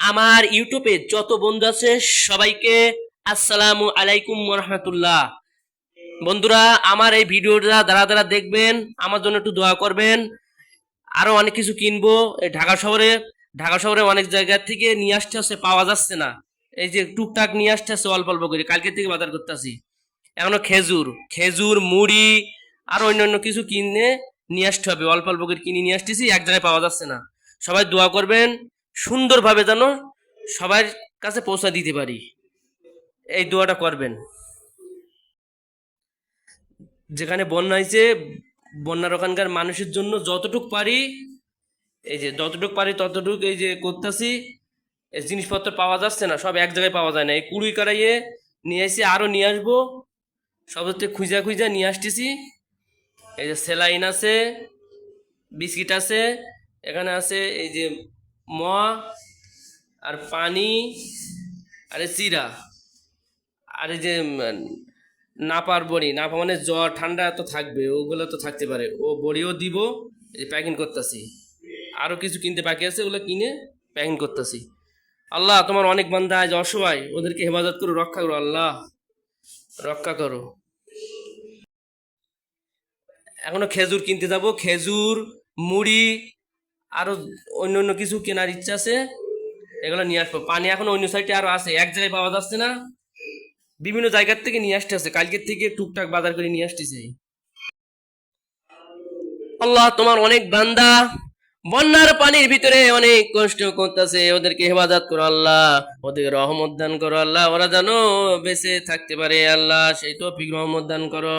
আমার ইউটিউবে যত বন্ধু আছে সবাইকে আসসালামু আলাইকুম রহমতুল্লাহ। বন্ধুরা, আমার এই ভিডিওটা দ্বারা দেখবেন, আমার জন্য একটু দোয়া করবেন। আরো অনেক কিছু কিনবো। এই ঢাকা শহরে অনেক জায়গা থেকে নিয়ে আসতে হচ্ছে, পাওয়া যাচ্ছে না। এই যে টুকটাক নিয়ে আসতে হচ্ছে অল্প অল্প করে, কালকে থেকে বাজার করতেছি। এখনো খেজুর খেজুর মুড়ি আর অন্যান্য কিছু কিনে নিয়ে আসতে হবে, অল্প অল্প করে কিনে নিয়ে আসতেছি, এক জায়গায় পাওয়া যাচ্ছে না। সবাই দোয়া করবেন সুন্দরভাবে যেন সবার কাছে পৌঁছা দিতে পারি, এই দোয়াটা করবেন। যেখানে বন্যা হয়েছে, বন্যার ওখানকার মানুষের জন্য যতটুক পারি, এই যে যতটুক পারি ততটুক এই যে করতেছি। এই জিনিসপত্র পাওয়া যাচ্ছে না, সব এক জায়গায় পাওয়া যায় না। এই কুড়ি কাড়াইয়ে নিয়ে এসে আরো নিয়ে আসবো, সব হচ্ছে খুঁজা খুঁজা নিয়ে আসতেছি। এই যে স্যালাইন আছে, বিস্কিট আছে, এখানে আছে এই যে ম আর পানি আর এই চিরা আর এই যে নাপার বড়ি। নাপা মানে জ্বর ঠান্ডা তো থাকবে, ওগুলো তো থাকতে পারে, ও বড়িও দিব। এই যে প্যাকিং করতেছি, আরো কিছু কিনতে বাকি আছে, ওগুলো কিনে প্যাকিং করতেছি। আল্লাহ, তোমার অনেক বান্দা আজ অসহায়, ওদেরকে হেফাজত করো, রক্ষা করো আল্লাহ, রক্ষা করো। এখনো খেজুর কিনতে যাব, খেজুর মুড়ি আরো অন্য অন্য কিছু কেনার ইচ্ছা আছে, এগুলো নিয়ে আসবো। পানি এখন অন্য সাইডে আরো আছে, এক জায়গায় পাওয়া যাচ্ছে না, বিভিন্ন জায়গার থেকে নিয়ে আসতে আছে, কালকের থেকে টুকটাক বাজার করে নিয়ে আসতেছে। আল্লাহ, তোমার অনেক বান্দা বন্যার পানির ভিতরে অনেক কষ্ট করতেছে, ওদেরকে হেফাজত করো আল্লাহ, ওদের রহমত দান করো আল্লাহ, ওরা যেন বেঁচে থাকতে পারে আল্লাহ, সেই তৌফিক রহমত দান করো।